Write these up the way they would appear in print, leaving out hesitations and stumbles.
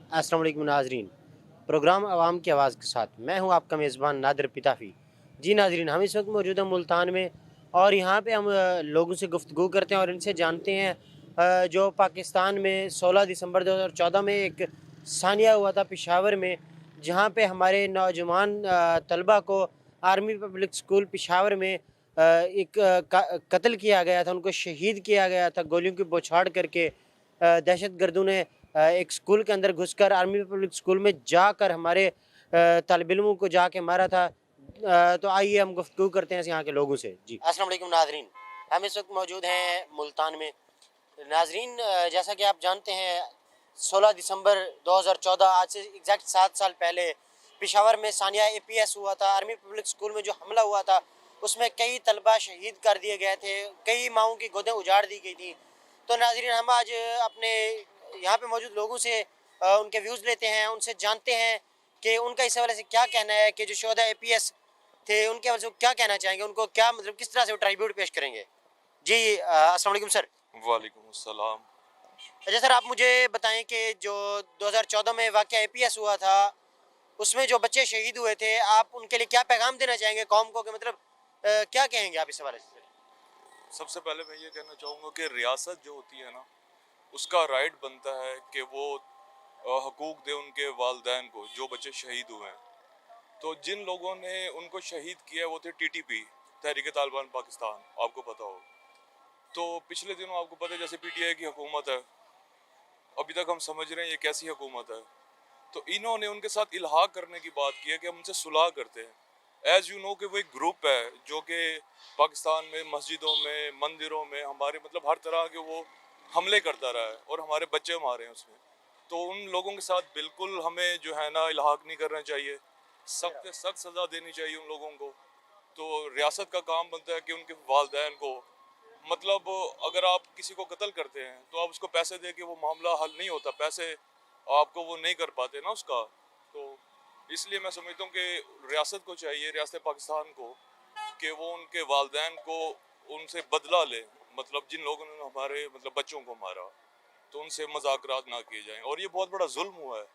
अस्सलाम वालेकुम नाजरीन। प्रोग्राम आवाम की आवाज़ के साथ मैं हूं आपका मेज़बान नादिर पिताफ़ी। जी नाजरीन, हम इस वक्त मौजूद हैं मुल्तान में और यहाँ पे हम लोगों से गुफ्तगू करते हैं और इनसे जानते हैं जो पाकिस्तान में 16 दिसंबर 2014 में एक सानिया हुआ था पेशावर में, जहाँ पे हमारे नौजवान तलबा को आर्मी पब्लिक स्कूल पेशावर में एक कत्ल किया गया था, उनको शहीद किया गया था गोलियों की बौछार करके। दहशत गर्दों ने एक स्कूल के अंदर घुसकर आर्मी पब्लिक स्कूल में जाकर हमारे तालिब इल्मों को जाके मारा था। तो आइए हम गुफ्तगू करते हैं यहाँ के लोगों से। जी अस्सलाम वालेकुम नाजरीन, हम इस वक्त मौजूद हैं मुल्तान में। नाजरीन, जैसा कि आप जानते हैं 16 दिसंबर 2014 आज से एग्जैक्ट 7 साल पहले पेशावर में सानिया एपीएस हुआ था। आर्मी पब्लिक स्कूल में जो हमला हुआ था उसमें कई तलबा शहीद कर दिए गए थे, कई माओं की गोदें उजाड़ दी गई थी। तो नाजरीन, हम आज अपने यहाँ पे मौजूद लोगों से उनके व्यूज़ लेते हैं, उनसे जानते हैं कि उनका इस हवाले से क्या कहना है कि जो शोधा एपीएस थे उनके हवाले से क्या कहना चाहेंगे, उनको क्या मतलब किस तरह से वो ट्राइब्यूट पेश करेंगे। जी अस्सलाम वालेकुम सर। वालेकुम अस्सलाम। अच्छा सर, आप मुझे बताएं कि जो 2014 में वाक़या एपीएस हुआ था उसमें जो बच्चे शहीद हुए थे, आप उनके लिए क्या पैगाम देना चाहेंगे कौम को, कि मतलब क्या कहेंगे आप इस हवाले से? सबसे पहले मैं ये कहना चाहूँगा कि रियासत जो होती है ना, उसका राइट बनता है कि वो हकूक़ दे उनके वालिदैन को जो बच्चे शहीद हुए हैं। तो जिन लोगों ने उनको शहीद किया वो थे टीटीपी, तहरीक तालिबान पाकिस्तान, आपको पता हो। तो पिछले दिनों आपको पता है जैसे पीटीआई की हुकूमत है, अभी तक हम समझ रहे हैं ये कैसी हुकूमत है। तो इन्होंने उनके साथ इल्हाक करने की बात की है कि हम उनसे सुलह करते हैं। एज़ यू नो कि वो एक ग्रुप है जो कि पाकिस्तान में मस्जिदों में, मंदिरों में, हमारे मतलब हर तरह के वो हमले करता रहा है और हमारे बच्चे मारे हैं उसमें। तो उन लोगों के साथ बिल्कुल हमें जो है ना इल्हाक नहीं करना चाहिए, सख्त से सख्त सज़ा देनी चाहिए उन लोगों को। तो रियासत का काम बनता है कि उनके वालिदैन को, मतलब अगर आप किसी को कत्ल करते हैं तो आप उसको पैसे दे के वो मामला हल नहीं होता, पैसे आपको वो नहीं कर पाते ना उसका। तो इसलिए मैं समझता हूँ कि रियासत को चाहिए, रियासत पाकिस्तान को, कि वो उनके वालिदैन को उनसे बदला ले। मतलब जिन लोगों ने हमारे मतलब बच्चों को मारा, तो उनसे मज़ाकरात ना किए जाएं। और ये बहुत बड़ा जुल्म हुआ है।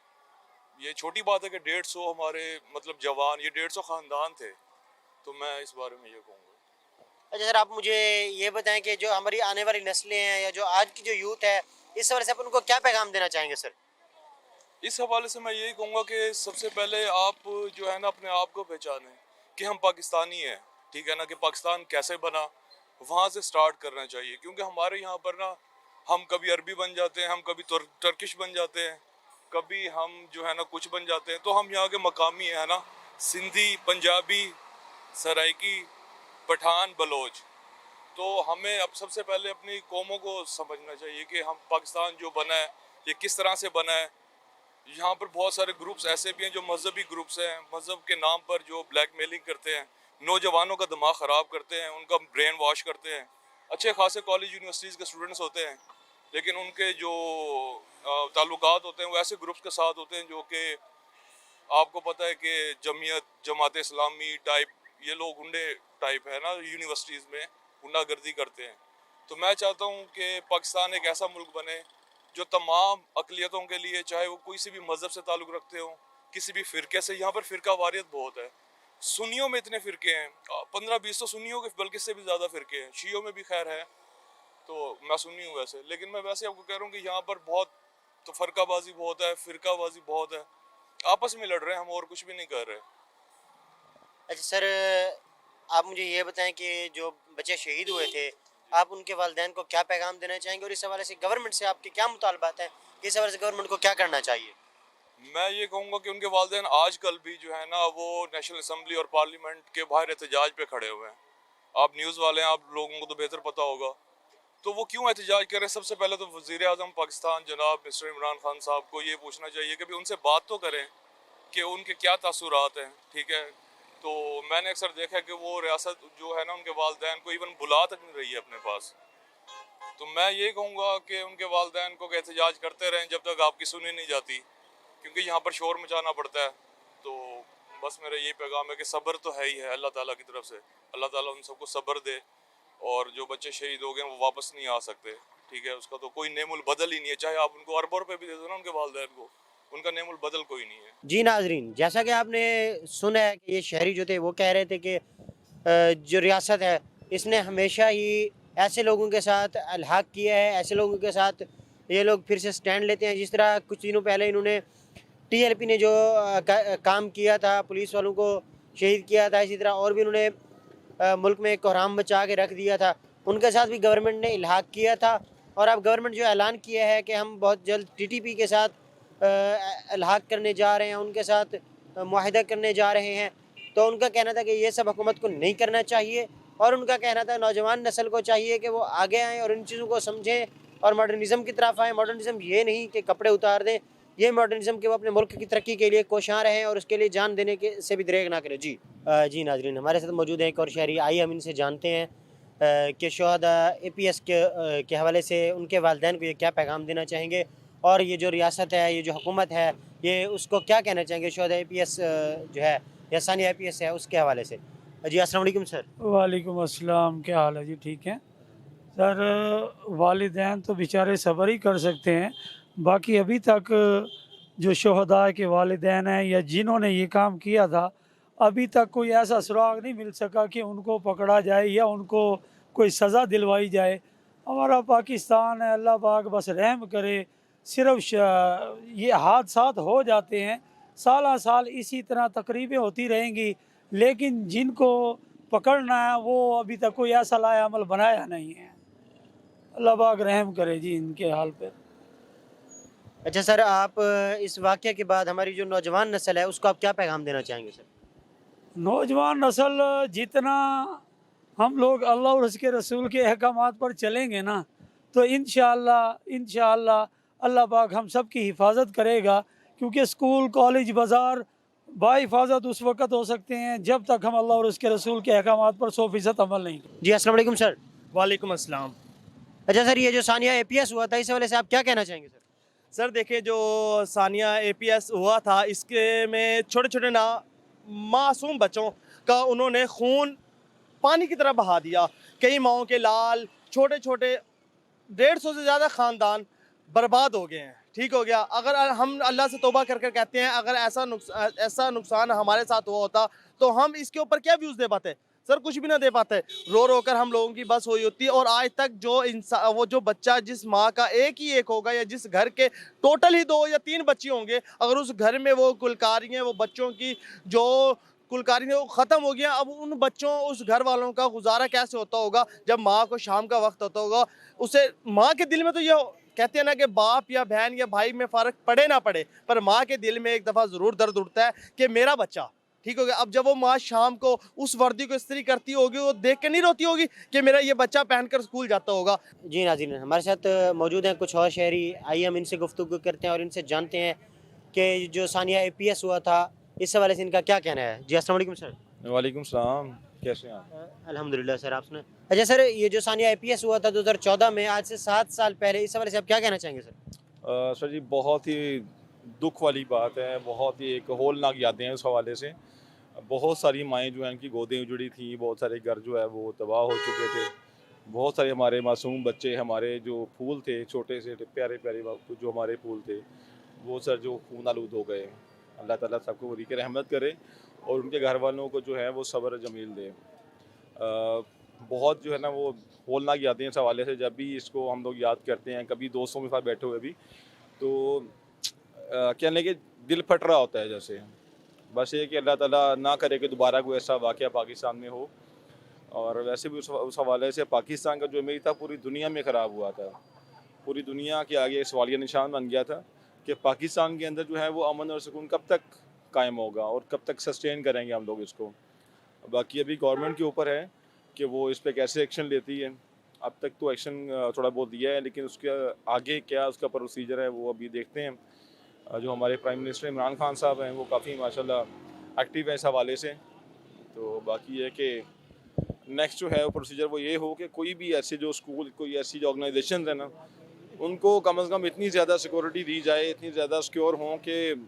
ये छोटी बात है कि 150 हमारे मतलब जवान, ये 150 ख़ानदान थे। तो मैं इस बारे में ये कहूँगा। अच्छा सर, आप मुझे ये बताएं कि जो हमारी आने वाली नस्लें हैं या जो आज की जो यूथ है, इस हवाले से आप उनको क्या पैगाम देना चाहेंगे सर? इस हवाले से मैं यही कहूँगा कि सबसे पहले आप जो है ना अपने आप को पहचानें कि हम पाकिस्तानी हैं, ठीक है ना। कि पाकिस्तान कैसे बना, वहाँ से स्टार्ट करना चाहिए। क्योंकि हमारे यहाँ पर ना हम कभी अरबी बन जाते हैं, हम कभी टर्किश बन जाते हैं, कभी हम जो है ना कुछ बन जाते हैं। तो हम यहाँ के मकामी है ना, सिंधी, पंजाबी, सराइकी, पठान, बलोच। तो हमें अब सबसे पहले अपनी कौमों को समझना चाहिए कि हम पाकिस्तान जो बना है ये किस तरह से बना है। यहाँ पर बहुत सारे ग्रुप्स ऐसे भी हैं जो मजहबी ग्रुप्स हैं, मजहब के नाम पर जो ब्लैकमेलिंग करते हैं, नौजवानों का दिमाग ख़राब करते हैं, उनका ब्रेन वॉश करते हैं। अच्छे खासे कॉलेज यूनिवर्सिटीज़ के स्टूडेंट्स होते हैं, लेकिन उनके जो ताल्लुकात होते हैं वो ऐसे ग्रुप्स के साथ होते हैं जो कि आपको पता है कि जमीयत, जमात इस्लामी टाइप, ये लोग गुंडे टाइप है ना, यूनिवर्सिटीज़ में गुंडागर्दी करते हैं। तो मैं चाहता हूँ कि पाकिस्तान एक ऐसा मुल्क बने जो तमाम अकलियतों के लिए, चाहे वो कोई से भी मज़हब से ताल्लुक़ रखते हो, किसी भी फ़िरके से। यहाँ पर फ़िरका वारियत बहुत है, सुन्नियों में इतने फ़िरके हैं, 15-20 तो सुन्नियों के बल्कि से भी ज़्यादा फ़िरके हैं। शियों में भी खैर है, तो मैं सुन्नी हूँ वैसे, लेकिन मैं वैसे आपको कह रहा हूँ कि यहाँ पर बहुत तो फ़रकाबाजी बहुत है, फ़िरकाबाजी बहुत है, आपस में लड़ रहे हैं, हम और कुछ भी नहीं कर रहे। अच्छा सर, आप मुझे ये बताएं कि जो बच्चे शहीद हुए थे, आप उनके वालिदैन को क्या पैगाम देना चाहेंगे और इस हवाले से गवर्नमेंट से आपके क्या मुतालबात हैं कि इस हवाले से गवर्नमेंट को क्या करना चाहिए? मैं ये कहूँगा कि उनके वालिदैन आजकल भी जो है ना वो नेशनल असम्बली और पार्लियामेंट के बाहर एहतजाज पे खड़े हुए हैं। आप न्यूज़ वाले हैं, आप लोगों को तो बेहतर पता होगा। तो वो क्यों एहतजाज कर रहे हैं? सबसे पहले तो वज़ीर आज़म पाकिस्तान जनाब मिस्टर इमरान खान साहब को ये पूछना चाहिए कि भी उनसे बात तो करें कि उनके क्या तासुरात हैं, ठीक है। तो मैंने अक्सर देखा है कि वो रियासत जो है ना उनके वालिदैन को इवन बुला तक नहीं रही है अपने पास। तो मैं ये कहूँगा कि उनके वालिदैन को एहतजाज करते रहें जब तक आपकी सुनी नहीं जाती, क्योंकि यहाँ पर शोर मचाना पड़ता है। तो बस मेरा यही पैगाम है कि सब्र तो है ही है अल्लाह ताला की तरफ से, अल्लाह ताला उन सबको सब्र दे। और जो बच्चे शहीद हो गए वो वापस नहीं आ सकते, ठीक है। उसका तो कोई नेमुल बदल ही नहीं है, चाहे आप उनको अरबों रुपये भी दे दो ना उनके वालिदैन को, उनका नेमुल बदल कोई नहीं है। जी नाजरीन, जैसा कि आपने सुना है कि ये शहरी जो थे वो कह रहे थे कि जो रियासत है इसने हमेशा ही ऐसे लोगों के साथ अलहाक किया है, ऐसे लोगों के साथ ये लोग फिर से स्टैंड लेते हैं। जिस तरह कुछ दिनों पहले इन्होंने टीएलपी ने जो काम किया था, पुलिस वालों को शहीद किया था, इसी तरह और भी उन्होंने मुल्क में कोहराम मचा के रख दिया था, उनके साथ भी गवर्नमेंट ने इल्हाक किया था। और अब गवर्नमेंट जो ऐलान किया है कि हम बहुत जल्द टीटीपी के साथ इल्हाक करने जा रहे हैं, उनके साथ मुआहिदा करने जा रहे हैं। तो उनका कहना था कि ये सब हुकूमत को नहीं करना चाहिए, और उनका कहना था नौजवान नस्ल को चाहिए कि वो आगे आएँ और इन चीज़ों को समझें और मॉडर्निज़म की तरफ आएँ। मॉडर्निज़म ये नहीं कि कपड़े उतार दें, ये मॉडर्निज़म कि वो अपने मुल्क की तरक्की के लिए कोशां रहें और उसके लिए जान देने के से भी दरेग ना करें। जी जी नाज़रीन, हमारे साथ मौजूद हैं एक और शहरी, आइए हम इनसे जानते हैं कि शोहदा APS के हवाले से उनके वालिदैन को ये क्या पैगाम देना चाहेंगे, और ये जो रियासत है, ये जो हुकूमत है, ये उसको क्या कहना चाहेंगे शोहदा APS जो है या सानिया APS है उसके हवाले से। जी अस्सलाम वालेकुम सर। वालेकुम अस्सलाम, क्या हाल है जी? ठीक है सर। वालिदैन तो बेचारे सब्र ही कर सकते हैं, बाकी अभी तक जो शोहदा के वालिदैन हैं या जिन्होंने ये काम किया था, अभी तक कोई ऐसा सुराग नहीं मिल सका कि उनको पकड़ा जाए या उनको कोई सज़ा दिलवाई जाए। हमारा पाकिस्तान है, अल्लाह पाक बस रहम करे। सिर्फ ये हादसात हो जाते हैं, साल साल इसी तरह तकरीबें होती रहेंगी, लेकिन जिनको पकड़ना है वो अभी तक कोई ऐसा लाया अमल बनाया नहीं है। अल्लाह पाक रहम करे जी इनके हाल पे। अच्छा सर, आप इस वाक़ये के बाद हमारी जो नौजवान नस्ल है उसको आप क्या पैगाम देना चाहेंगे सर? नौजवान नस्ल जितना हम लोग अल्लाह और उसके रसूल के अहकामात पर चलेंगे ना, तो इंशाअल्लाह अल्लाह पाक हम सब की हिफाजत करेगा। क्योंकि स्कूल, कॉलेज, बाज़ार बाहिफाजत उस वक़्त हो सकते हैं जब तक हम अल्लाह और उसके रसूल के अहकामात पर 100% अमल नहीं करें। जी अस्सलाम वालेकुम सर। वालेकुम अस्सलाम। अच्छा सर, ये जो सानिया APS हुआ था इस हवाले से आप क्या कहना चाहेंगे सर? सर देखिए, जो सानिया APS हुआ था, इसके में छोटे छोटे ना मासूम बच्चों का उन्होंने खून पानी की तरह बहा दिया। कई माओं के लाल, छोटे छोटे 150 से ज़्यादा ख़ानदान बर्बाद हो गए हैं। ठीक हो गया। अगर हम अल्लाह से तौबा कर कर कहते हैं, अगर ऐसा नुकसान हमारे साथ हुआ होता तो हम इसके ऊपर क्या व्यूज़ दे पाते? सर कुछ भी ना दे पाते। रो रो कर हम लोगों की बस हुई होती। और आज तक जो इंसान, वो जो बच्चा जिस माँ का एक होगा, या जिस घर के टोटल ही 2 या 3 बच्चे होंगे, अगर उस घर में वो कुलकारियाँ, वो बच्चों की जो कुलकारी है वो ख़त्म हो गया, अब उन बच्चों, उस घर वालों का गुजारा कैसे होता होगा जब माँ को शाम का वक्त होता होगा? उसे माँ के दिल में तो ये कहते हैं ना कि बाप या बहन या भाई में फ़र्क पड़े ना पड़े, पर माँ के दिल में एक दफ़ा ज़रूर दर्द उठता है कि मेरा बच्चा। ठीक हो गया। अब जब वो माँ शाम को उस वर्दी को इस्त्री करती होगी, वो देख के नहीं रोती होगी कि मेरा ये बच्चा पहनकर स्कूल जाता होगा। जी नाज़रीन, हमारे साथ मौजूद हैं कुछ और शहरी, आइए हम इनसे गुफ्तगू करते हैं और इनसे जानते हैं कि जो सानिया APS हुआ था इस हवाले से इनका क्या कहना है। जी अस्सलाम वालेकुम सर। वालेकुम सलाम, कैसे हैं आप? अल्हम्दुलिल्लाह सर, आप सुनाएं। अच्छा सर, ये जो सानिया APS हुआ था 2014 में, आज से 7 साल पहले, इस हवाले से आप क्या कहना चाहेंगे सर? सर जी, बहुत ही दुख वाली बात है, बहुत ही एक होलनाक यादें हैं उस हवाले से। बहुत सारी माएँ जो हैं उनकी गोदें उजड़ी थी, बहुत सारे घर जो है वो तबाह हो चुके थे। बहुत सारे हमारे मासूम बच्चे, हमारे जो फूल थे, छोटे से प्यारे प्यारे जो हमारे फूल थे, वो सर जो खून आलूद हो गए। अल्लाह ताला सबको वरीक़ रहमत करे और उनके घर वालों को जो है वो सब्र जमील दे। बहुत जो है ना वो होलनाक यादें इस हवाले से, जब भी इसको हम लोग याद करते हैं, कभी दोस्तों के साथ बैठे हुए भी, तो कहने के दिल फट रहा होता है जैसे। बस ये कि अल्लाह ताला ना करे कि दोबारा कोई ऐसा वाक़या पाकिस्तान में हो। और वैसे भी उस हवाले से पाकिस्तान का जो इमेज था पूरी दुनिया में ख़राब हुआ था। पूरी दुनिया के आगे सवालिया निशान बन गया था कि पाकिस्तान के अंदर जो है वो अमन और सुकून कब तक कायम होगा और कब तक सस्टेन करेंगे हम लोग इसको। बाकी अभी गवर्नमेंट के ऊपर है कि वो इस पर कैसे एक्शन लेती है। अब तक तो एक्शन थोड़ा बहुत दिया है, लेकिन उसके आगे क्या उसका प्रोसीजर है वो अभी देखते हैं। जो हमारे प्राइम मिनिस्टर इमरान खान साहब हैं वो काफ़ी माशाल्लाह एक्टिव है इस हवाले से। तो बाकी ये कि नेक्स्ट जो है वो प्रोसीजर वो ये हो कि कोई भी ऐसे जो स्कूल, कोई ऐसी जो ऑर्गेनाइजेशन है ना, उनको कम से कम इतनी ज़्यादा सिक्योरिटी दी जाए, इतनी ज़्यादा सिक्योर हों कि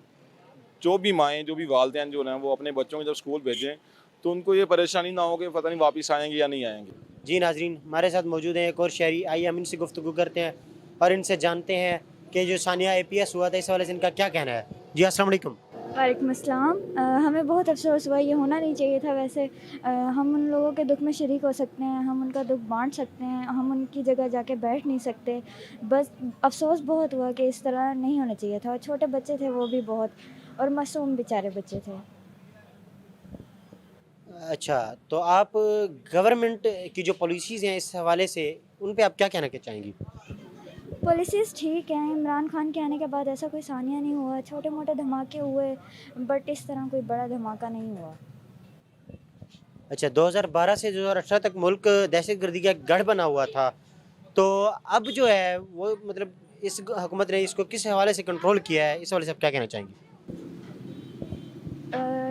जो भी माएँ, जो भी वालिदैन जो हैं वो अपने बच्चों को जब स्कूल भेजें तो उनको ये परेशानी ना हो कि पता नहीं वापस आएंगे या नहीं आएंगे। जी नाज़रीन, हमारे साथ मौजूद हैं एक और शहरी, आइए हम इनसे गुफ्तगू करते हैं और इनसे जानते हैं कि जो सानिया APS हुआ था, इस हवाले से इनका क्या कहना है? जी अस्सलाम वालेकुम। वालेकुम अस्सलाम। हमें बहुत अफसोस हुआ, ये होना नहीं चाहिए था। वैसे हम उन लोगों के दुख में शरीक हो सकते हैं, हम उनका दुख बांट सकते हैं, हम उनकी जगह जाके बैठ नहीं सकते। बस अफसोस बहुत हुआ कि इस तरह नहीं होना चाहिए था। और छोटे बच्चे थे वो भी बहुत, और मासूम बेचारे बच्चे थे। अच्छा, तो आप गवर्नमेंट की जो पॉलिसीज़ हैं इस हवाले से, उन पे आप क्या कहना चाहेंगी? पॉलिसीज़ ठीक हैं। इमरान खान के आने के बाद ऐसा कोई सानिया नहीं हुआ। छोटे मोटे धमाके हुए, बट इस तरह कोई बड़ा धमाका नहीं हुआ। अच्छा, 2012 से 2018 तक मुल्क दहशतगर्दी का गढ़ बना हुआ था, तो अब जो है वो मतलब इस हुकूमत ने इसको किस हवाले से कंट्रोल किया है, इस हवाले से आप क्या कहना चाहेंगी?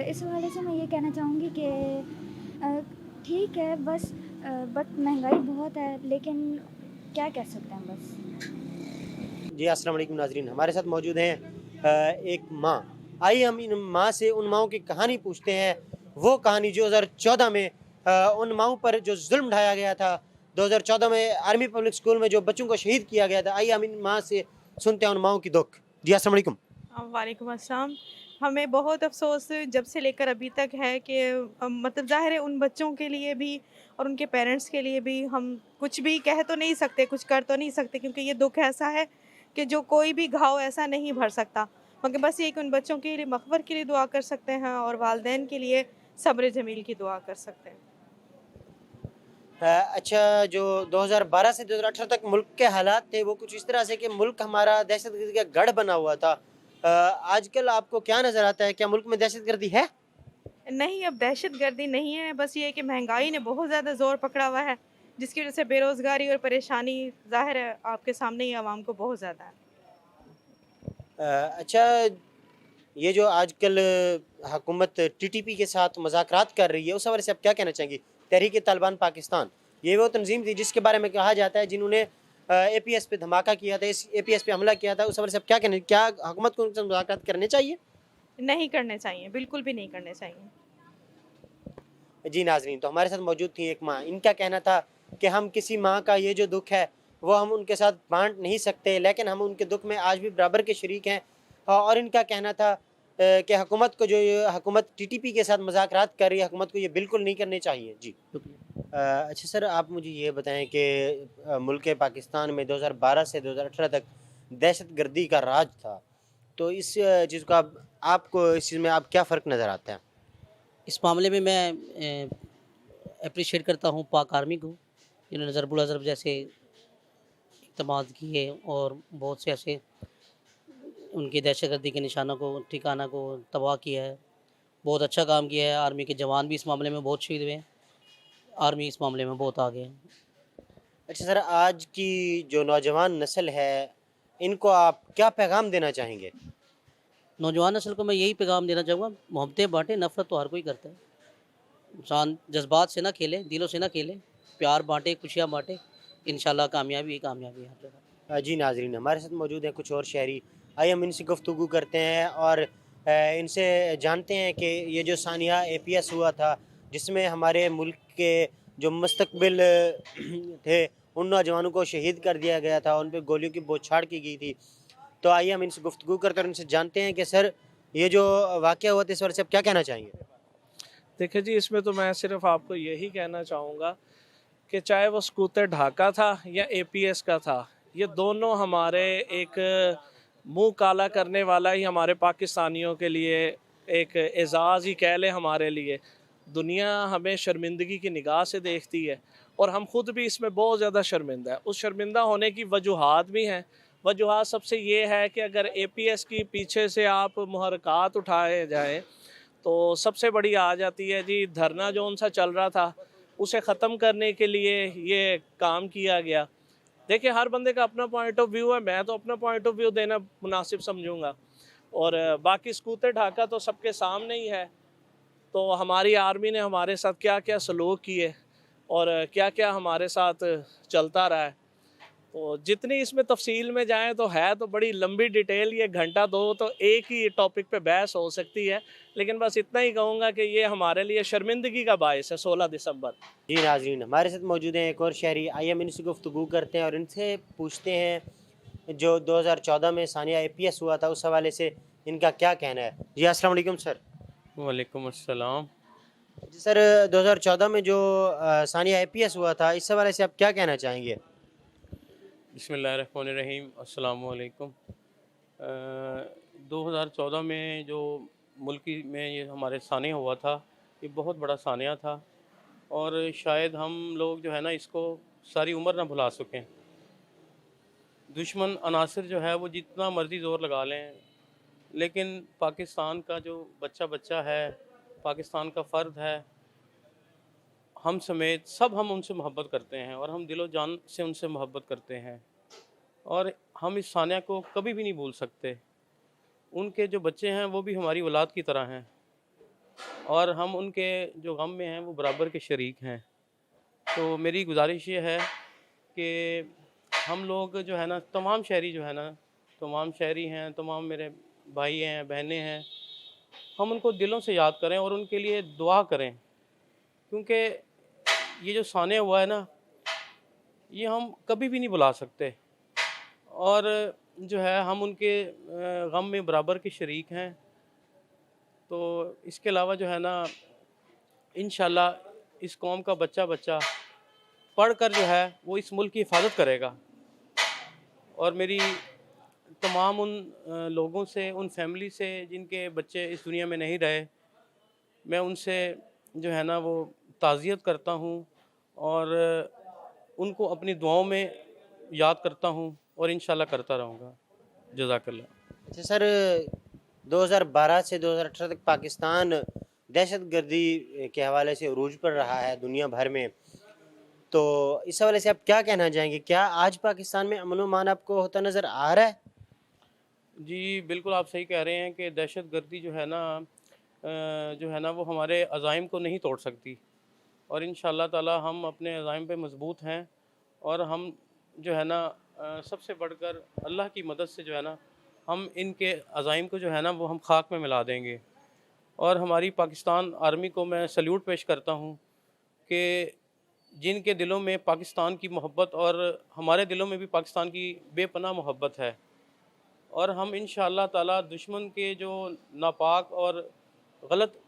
इस हवाले से मैं ये कहना चाहूँगी कि ठीक है, बस बट महंगाई बहुत है, लेकिन क्या कह सकते हैं बस। जी अस्सलाम वालेकुम नाज़रीन, हमारे साथ मौजूद हैं एक माँ। आइए हम इन माँ से उन माँओं की कहानी पूछते हैं, वो कहानी जो 2014 में उन माँओं पर जो जुल्म ढाया गया था, 2014 में आर्मी पब्लिक स्कूल में जो बच्चों को शहीद किया गया था। आइए हम इन माँ से सुनते हैं उन माँओं की दुख। जी अस्सलाम वालेकुम। वालेकुम अस्सलाम। हमें बहुत अफ़सोस जब से लेकर अभी तक है कि मतलब ज़ाहिर है उन बच्चों के लिए भी और उनके पेरेंट्स के लिए भी हम कुछ भी कह तो नहीं सकते, कुछ कर तो नहीं सकते, क्योंकि ये दुख ऐसा है कि जो कोई भी घाव ऐसा नहीं भर सकता। मगर बस ये कि उन बच्चों के लिए मग़फ़िरत के लिए दुआ कर सकते हैं और वालिदैन के लिए सब्र जमील की दुआ कर सकते हैं। अच्छा, जो 2012 से 2018 तक मुल्क के हालात थे वो कुछ इस तरह से कि मुल्क हमारा दहशतगर्दी का गढ़ बना हुआ था। आजकल आपको क्या नज़र आता है, क्या मुल्क में दहशतगर्दी है? नहीं, अब दहशतगर्दी नहीं है, बस ये है कि महंगाई ने बहुत ज़्यादा ज़ोर पकड़ा हुआ है, जिसकी वजह से बेरोज़गारी और परेशानी ज़ाहिर है आपके सामने ही आवाम को बहुत ज़्यादा है। अच्छा, ये जो आजकल हुकूमत TTP के साथ मुज़ाकरात कर रही है, उस हवाले से आप क्या कहना चाहेंगी? तहरीक तालिबान पाकिस्तान, ये वो तंजीम थी जिसके बारे में कहा जाता है जिन्होंने APS पे धमाका किया था, इस APS पे हमला किया था। उस हवाले से आप क्या कहना, क्या हुकूमत को उनसे मुज़ाकरात करने चाहिए? नहीं करने चाहिए, बिल्कुल भी नहीं करने चाहिए। जी नाज़रीन, तो हमारे साथ मौजूद थी एक माँ। इनका कहना था कि हम किसी माँ का ये जो दुख है वो हम उनके साथ बांट नहीं सकते, लेकिन हम उनके दुख में आज भी बराबर के शरीक हैं। और इनका कहना था कि हुकूमत को जो ये हुकूमत TTP के साथ मुज़ाकरात कर रही है, हुकूमत को ये बिल्कुल नहीं करने चाहिए। जी अच्छा सर, आप मुझे ये बताएं कि मुल्क पाकिस्तान में 2012 से 2018 तक दहशतगर्दी का राज था, तो इस चीज़ को आपको इस चीज़ में आप क्या फ़र्क नज़र आता है? इस मामले में मैं अप्रिशिएट करता हूँ पाक आर्मी को, जिन्होंने ज़रबुल अज़ब जैसे इक़दामात किए और बहुत से ऐसे उनकी दहशतगर्दी के निशानों को, ठिकाना को तबाह किया है। बहुत अच्छा काम किया है। आर्मी के जवान भी इस मामले में बहुत शहीद हुए हैं। आर्मी इस मामले में बहुत आगे है। अच्छा सर, आज की जो नौजवान नस्ल है, इनको आप क्या पैगाम देना चाहेंगे? नौजवान नस्ल को मैं यही पैगाम देना चाहूँगा, मोहब्बतें बाँटें, नफ़रत तो हर कोई करता है। इंसान जज्बात से ना खेले, दिलों से ना खेले, प्यार बाँटे, खुशियाँ बाँटे, इंशाल्लाह कामयाबी ही कामयाबी है हर जगह। जी नाज़रीन, हमारे साथ मौजूद हैं कुछ और शहरी। आइए हम इनसे गुफ्तगू करते हैं और इनसे जानते हैं कि ये जो सानिया APS हुआ था, जिसमें हमारे मुल्क के जो मुस्तकबिल थे, उन नौजवानों को शहीद कर दिया गया था, उन पे गोलियों की बौछार की गई थी। तो आइए हम इनसे गुफ्तगू करते हैं और इनसे जानते हैं कि सर, ये जो वाक़या हुआ था, इस बारे से आप क्या कहना चाहेंगे? देखिए जी, इसमें तो मैं सिर्फ आपको यही कहना चाहूँगा कि चाहे वो स्कूटर ढाका था या APS का था, ये दोनों हमारे एक मुंह काला करने वाला ही हमारे पाकिस्तानियों के लिए एक एज़ाज़ ही कह लें हमारे लिए। दुनिया हमें शर्मिंदगी की निगाह से देखती है और हम ख़ुद भी इसमें बहुत ज़्यादा शर्मिंदा है। उस शर्मिंदा होने की वजूहात भी हैं। वजूहात सबसे ये है कि अगर APS की पीछे से आप मुहरक़ात उठाए जाएँ तो सबसे बड़ी आ जाती है जी धरना जो उनसा चल रहा था, उसे ख़त्म करने के लिए ये काम किया गया। देखिए, हर बंदे का अपना पॉइंट ऑफ व्यू है, मैं तो अपना पॉइंट ऑफ व्यू देना मुनासिब समझूंगा और बाकी स्कूटर ढाका तो सबके सामने ही है। तो हमारी आर्मी ने हमारे साथ क्या क्या सलूक किए और क्या क्या हमारे साथ चलता रहा है, तो जितनी इसमें तफसील में जाएं तो है तो बड़ी लंबी डिटेल, ये घंटा दो तो एक ही टॉपिक पे बहस हो सकती है, लेकिन बस इतना ही कहूँगा कि ये हमारे लिए शर्मिंदगी का बायस है 16 दिसंबर। जी नाज़रीन, हमारे साथ मौजूद हैं एक और शहरी। आइए हम इनसे गुफ्तगू करते हैं और इनसे पूछते हैं जो 2014 में सानिया APS हुआ था उस हवाले से इनका क्या कहना है? जी अस्सलाम वालेकुम सर। वालेकुम अस्सलाम। जी सर, 2014 में जो सानिया APS हुआ था इस हवाले से आप क्या कहना चाहेंगे? बिस्मिल्लाहिर्रहमानिर्रहीम, अस्सलाम वालेकुम। 2014 में जो मुल्की में ये हमारे सानिया हुआ था, ये बहुत बड़ा सानिया था और शायद हम लोग जो है ना इसको सारी उम्र ना भुला सकें। दुश्मन अनासिर जो है वो जितना मर्ज़ी ज़ोर लगा लें, लेकिन पाकिस्तान का जो बच्चा है, पाकिस्तान का फ़र्द है, हम समेत सब हम उनसे मोहब्बत करते हैं और हम दिलो जान से उनसे मोहब्बत करते हैं और हम इस सानिया को कभी भी नहीं भूल सकते। उनके जो बच्चे हैं वो भी हमारी औलाद की तरह हैं और हम उनके जो गम में हैं वो बराबर के शरीक हैं। तो मेरी गुजारिश ये है कि हम लोग जो है ना तमाम शहरी जो है ना, तमाम शहरी हैं, तमाम मेरे भाई हैं, बहनें हैं, हम उनको दिलों से याद करें और उनके लिए दुआ करें, क्योंकि ये जो सानिया हुआ है ना, ये हम कभी भी नहीं भुला सकते और जो है हम उनके गम में बराबर के शरीक हैं। तो इसके अलावा जो है ना इंशाल्लाह इस कौम का बच्चा पढ़कर जो है वो इस मुल्क की हिफाजत करेगा और मेरी तमाम उन लोगों से, उन फैमिली से जिनके बच्चे इस दुनिया में नहीं रहे, मैं उनसे जो है ना वो ताज़ियत करता हूँ और उनको अपनी दुआओं में याद करता हूँ और इंशाल्लाह करता रहूँगा। जज़ाकल्लाह। अच्छा सर, 2012 से 2018 तक पाकिस्तान दहशतगर्दी के हवाले से उरूज पर रहा है दुनिया भर में, तो इस हवाले से आप क्या कहना चाहेंगे? क्या आज पाकिस्तान में अमन व अमान आपको होता नज़र आ रहा है? जी बिल्कुल, आप सही कह रहे हैं कि दहशतगर्दी जो है ना वो हमारे अज़ाइम को नहीं तोड़ सकती और इंशाअल्लाह ताला हम अपने अज़ाइम पे मज़बूत हैं और हम जो है ना सबसे बढ़कर अल्लाह की मदद से जो है ना हम इनके अज़ाइम को जो है ना वो हम खाक में मिला देंगे। और हमारी पाकिस्तान आर्मी को मैं सल्यूट पेश करता हूँ कि जिनके दिलों में पाकिस्तान की मोहब्बत और हमारे दिलों में भी पाकिस्तान की बेपनाह मोहब्बत है और हम इंशाअल्लाह ताला दुश्मन के जो नापाक और गलत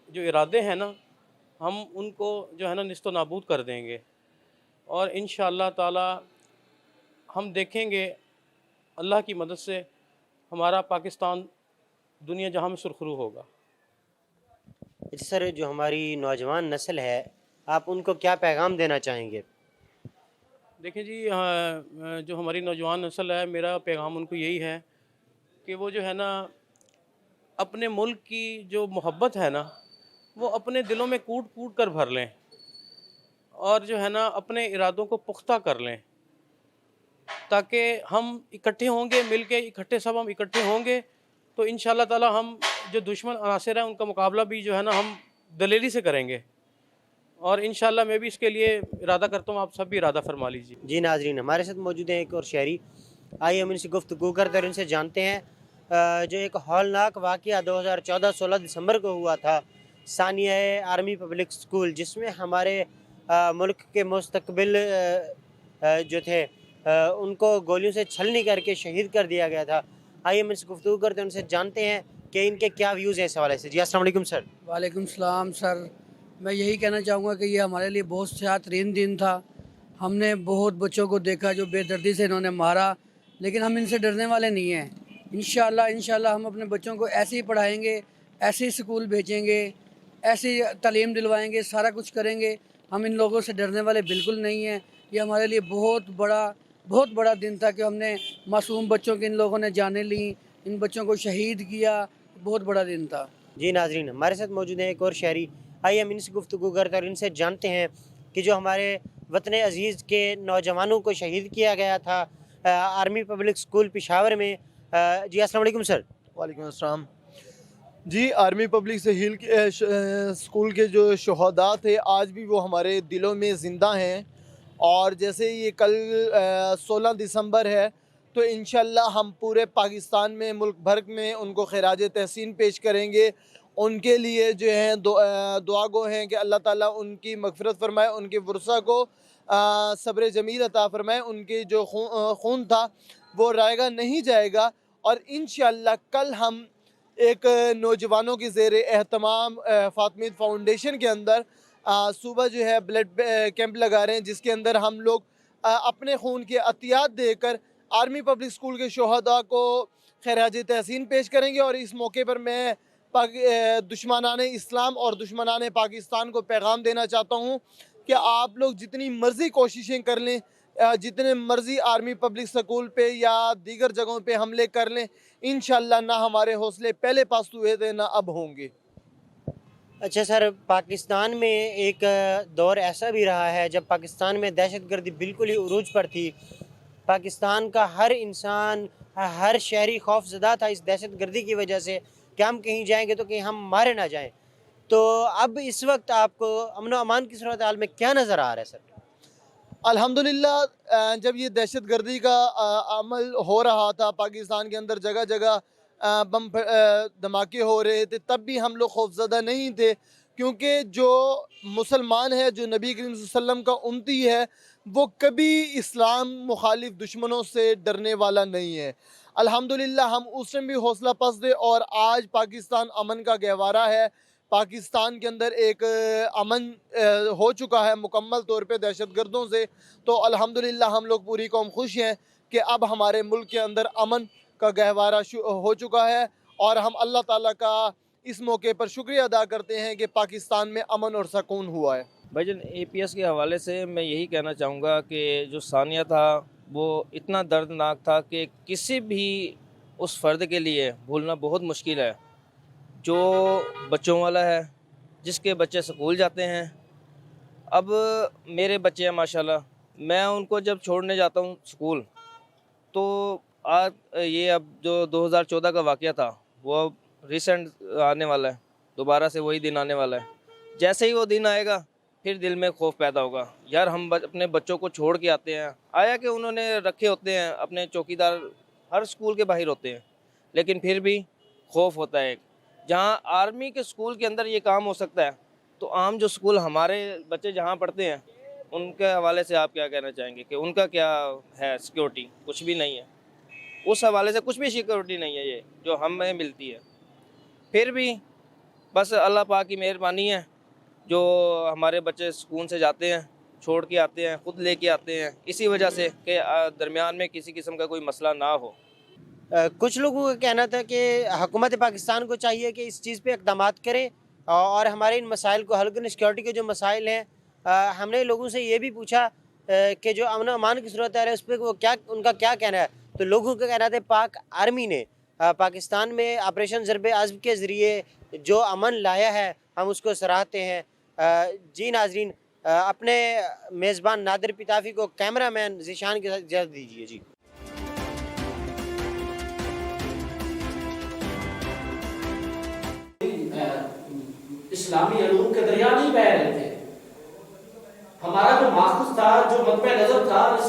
जो इरादे हैं ना, हम उनको जो है ना निस्तो नाबूद कर देंगे और इंशाअल्लाह ताला हम देखेंगे अल्लाह की मदद से हमारा पाकिस्तान दुनिया जहां में सुरखरू होगा। अच्छा सर, जो हमारी नौजवान नस्ल है आप उनको क्या पैगाम देना चाहेंगे? देखिए जी, जो हमारी नौजवान नस्ल है, मेरा पैगाम उनको यही है कि वो जो है ना अपने मुल्क की जो मोहब्बत है ना वो अपने दिलों में कूट कूट कर भर लें और जो है ना अपने इरादों को पुख्ता कर लें, ताकि हम इकट्ठे होंगे, मिलके इकट्ठे सब हम इकट्ठे होंगे तो इंशाअल्लाह ताला हम जो दुश्मन अनासिर हैं उनका मुकाबला भी जो है ना हम दलेरी से करेंगे और इंशाअल्लाह मैं भी इसके लिए इरादा करता हूँ, आप सब भी इरादा फरमा लीजिए। जी नाजरीन, हमारे साथ मौजूद हैं एक और शहरी, आइए हम इनसे गुफ्तगू करते और इनसे जानते हैं जो एक हौलनाक वाक़या 2014-16 दिसंबर को हुआ था सानिया आर्मी पब्लिक स्कूल, जिसमें हमारे मुल्क के मुस्तकबिल जो थे उनको गोलियों से छलनी करके शहीद कर दिया गया था। आइए हम इनसे गुफ्तगू करते हैं, उनसे जानते हैं कि इनके क्या व्यूज़ हैं इस हवाले से। जी अस्सलाम वालेकुम सर। वालेकुम सलाम सर। मैं यही कहना चाहूँगा कि ये हमारे लिए बहुत शातरीन दिन था। हमने बहुत बच्चों को देखा जो बेदर्दी से इन्होंने मारा, लेकिन हम इनसे डरने वाले नहीं हैं। इंशाल्लाह हम अपने बच्चों को ऐसे ही पढ़ाएंगे, ऐसे ही स्कूल भेजेंगे, ऐसे ही तालीम दिलवाएंगे, सारा कुछ करेंगे। हम इन लोगों से डरने वाले बिल्कुल नहीं हैं। ये हमारे लिए बहुत बड़ा दिन था कि हमने मासूम बच्चों की इन लोगों ने जानें ली, इन बच्चों को शहीद किया, बहुत बड़ा दिन था। जी नाजरीन, हमारे साथ मौजूद है एक और शहरी, आइए हम इनसे गुफ्तगू करते और इनसे जानते हैं कि जो हमारे वतन अज़ीज़ के नौजवानों को शहीद किया गया था आर्मी पब्लिक स्कूल पेशावर में। जी अस्सलाम वालेकुम सर। वालेकुम अस्सलाम जी। आर्मी पब्लिक स्कूल के जो शहदा थे आज भी वो हमारे दिलों में ज़िंदा हैं और जैसे ये कल 16 दिसंबर है तो इंशाल्लाह हम पूरे पाकिस्तान में, मुल्क भर में उनको खिराज तहसीन पेश करेंगे। उनके लिए जो है दुआ गो हैं कि अल्लाह ताला उनकी मग़फ़िरत फ़रमाए, उनके वर्सा को सब्र जमील अता फ़रमाए। उनके जो खून था वो रायगा नहीं जाएगा। और इंशाअल्लाह कल हम एक नौजवानों की ज़ेर एहतमाम फातमीद फाउंडेशन के अंदर सुबह जो है ब्लड कैंप लगा रहे हैं, जिसके अंदर हम लोग अपने खून के अतियात देकर आर्मी पब्लिक स्कूल के शोहदा को खैराज तहसीन पेश करेंगे। और इस मौके पर मैं दुश्मनाने इस्लाम और दुश्मनाने पाकिस्तान को पैगाम देना चाहता हूँ कि आप लोग जितनी मर्ज़ी कोशिशें कर लें, जितने मर्ज़ी आर्मी पब्लिक स्कूल पे या दीगर जगहों पे हमले कर लें, इंशाअल्लाह ना हमारे हौसले पहले पास हुए थे ना अब होंगे। अच्छा सर, पाकिस्तान में एक दौर ऐसा भी रहा है जब पाकिस्तान में दहशतगर्दी बिल्कुल ही उरूज पर थी। पाकिस्तान का हर इंसान, हर शहरी खौफज़दा था इस दहशतगर्दी की वजह से कि हम कहीं जाएंगे तो कहीं हम मारे ना जाएं। तो अब इस वक्त आपको अमन व अमान की सूरत हाल में क्या नज़र आ रहा है सर? अल्हम्दुलिल्लाह जब ये दहशतगर्दी का अमल हो रहा था, पाकिस्तान के अंदर जगह जगह बम धमाके हो रहे थे, तब भी हम लोग खौफज़दा नहीं थे, क्योंकि जो मुसलमान है, जो नबी करीम सल्लल्लाहु अलैहि वसल्लम का उम्मती है, वो कभी इस्लाम मुखालिफ दुश्मनों से डरने वाला नहीं है। अल्हम्दुलिल्लाह हम उस टाइम भी हौसला पस्त थे और आज पाकिस्तान अमन का गहवारा है। पाकिस्तान के अंदर एक अमन हो चुका है मुकम्मल तौर पे दहशतगर्दों से। तो अल्हम्दुलिल्लाह हम लोग पूरी कौम खुश हैं कि अब हमारे मुल्क के अंदर अमन का गहवारा हो चुका है और हम अल्लाह ताला का इस मौके पर शुक्रिया अदा करते हैं कि पाकिस्तान में अमन और सुकून हुआ है। भाईजान APS के हवाले से मैं यही कहना चाहूँगा कि जो सानिया था वो इतना दर्दनाक था कि किसी भी उस फ़र्द के लिए भूलना बहुत मुश्किल है, जो बच्चों वाला है, जिसके बच्चे स्कूल जाते हैं। अब मेरे बच्चे हैं माशाल्लाह, मैं उनको जब छोड़ने जाता हूँ स्कूल, तो आज ये अब जो 2014 का वाक़या था वो अब रिसेंट आने वाला है, दोबारा से वही दिन आने वाला है। जैसे ही वो दिन आएगा फिर दिल में खौफ पैदा होगा, यार हम अपने बच्चों को छोड़ के आते हैं, आया कि उन्होंने रखे होते हैं, अपने चौकीदार हर स्कूल के बाहर होते हैं, लेकिन फिर भी खौफ होता है। जहाँ आर्मी के स्कूल के अंदर ये काम हो सकता है, तो आम जो स्कूल हमारे बच्चे जहाँ पढ़ते हैं उनके हवाले से आप क्या कहना चाहेंगे कि उनका क्या है सिक्योरिटी? कुछ भी नहीं है, उस हवाले से कुछ भी सिक्योरिटी नहीं है ये जो हमें मिलती है। फिर भी बस अल्लाह पाक की मेहरबानी है, जो हमारे बच्चे सुकून से जाते हैं, छोड़ के आते हैं, ख़ुद लेके आते हैं, इसी वजह से कि दरमियान में किसी किस्म का कोई मसला ना हो। कुछ लोगों का कहना था कि हुकूमत पाकिस्तान को चाहिए कि इस चीज़ पे इक़दाम करे और हमारे इन मसाइल को हल करें। सिक्योरिटी के जो मसाइल हैं, हमने लोगों से ये भी पूछा कि जो अमन अमान की सूरत है उस पर वो क्या, उनका क्या कहना है। तो लोगों का कहना था पाक आर्मी ने पाकिस्तान में ऑपरेशन ज़रबे आज़म के ज़रिए जो अमन लाया है, हम उसको सराहते हैं। जी नाजरीन, अपने मेज़बान नादिर पिताफी को कैमरामैन ज़ीशान के साथ इजाज़त दीजिए जी। इस्लामी अलूम के दरिया नहीं बह रहे थे। हमारा जो माखूज था, जो मकबे नजर था,